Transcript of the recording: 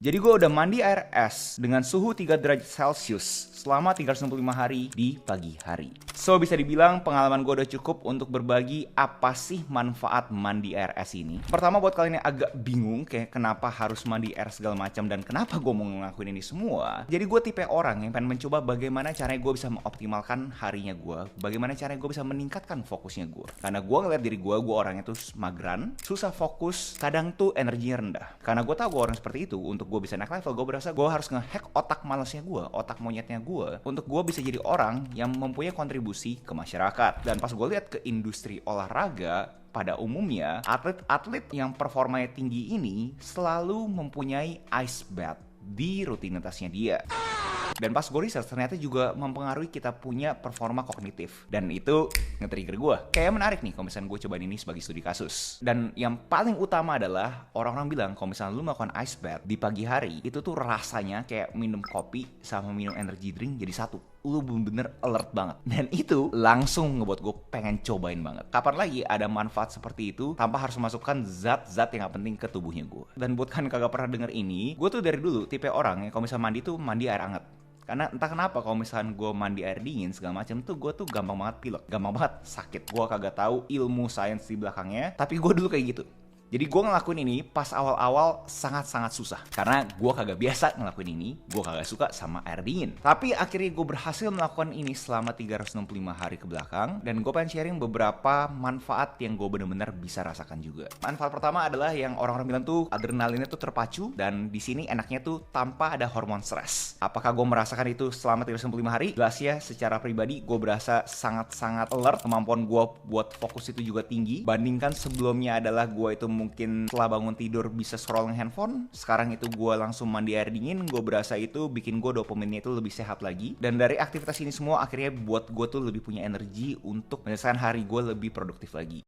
Jadi gue udah mandi air es dengan suhu 3 derajat Celcius selama 365 hari di pagi hari. So bisa dibilang pengalaman gue udah cukup untuk berbagi apa sih manfaat mandi air es ini. Pertama buat kalian yang agak bingung kayak kenapa harus mandi air segala macam dan kenapa gue mau ngelakuin ini semua. Jadi gue tipe orang yang pengen mencoba bagaimana caranya gue bisa mengoptimalkan harinya gue. Bagaimana caranya gue bisa meningkatkan fokusnya gue. Karena gue ngeliat diri gue orangnya tuh mageran, susah fokus, kadang tuh energinya rendah. Karena gue tahu gue orang seperti itu, untuk gue bisa naik level, gue berasa gue harus ngehack otak malasnya gue, otak monyetnya gue, untuk gue bisa jadi orang yang mempunyai kontribusi ke masyarakat. Dan pas gue lihat ke industri olahraga, pada umumnya atlet-atlet yang performanya tinggi ini selalu mempunyai ice bath di rutinitasnya dia. Dan pas gue research ternyata juga mempengaruhi kita punya performa kognitif. Dan itu nge-trigger gue. Kayak menarik nih kalau misalnya gue cobain ini sebagai studi kasus. Dan yang paling utama adalah orang-orang bilang kalau misalnya lu melakukan ice bath di pagi hari, itu tuh rasanya kayak minum kopi sama minum energy drink jadi satu. Lu bener-bener alert banget. Dan itu langsung ngebuat gue pengen cobain banget. Kapan lagi ada manfaat seperti itu tanpa harus memasukkan zat-zat yang gak penting ke tubuhnya gue. Dan buat kan kagak pernah denger ini, gue tuh dari dulu tipe orang yang kalau misalnya mandi tuh mandi air hangat. Karena entah kenapa kalau misalnya gue mandi air dingin segala macam tuh gue tuh gampang banget pilek, gampang banget sakit. Gue kagak tahu ilmu sains di belakangnya, tapi gue dulu kayak gitu. Jadi gue ngelakuin ini pas awal-awal sangat-sangat susah. Karena gue kagak biasa ngelakuin ini, gue kagak suka sama air dingin. Tapi akhirnya gue berhasil melakukan ini selama 365 hari ke belakang. Dan gue pengen sharing beberapa manfaat yang gue bener-bener bisa rasakan juga. Manfaat pertama adalah yang orang-orang bilang tuh adrenalinnya tuh terpacu. Dan di sini enaknya tuh tanpa ada hormon stres. Apakah gue merasakan itu selama 365 hari? Jelas ya, secara pribadi gue berasa sangat-sangat alert. Kemampuan gue buat fokus itu juga tinggi. Bandingkan sebelumnya adalah gue itu mungkin setelah bangun tidur bisa scrolling handphone. Sekarang itu gue langsung mandi air dingin. Gue berasa itu bikin gue dopaminnya itu lebih sehat lagi. Dan dari aktivitas ini semua akhirnya buat gue tuh lebih punya energi untuk menyelesaikan hari gue lebih produktif lagi.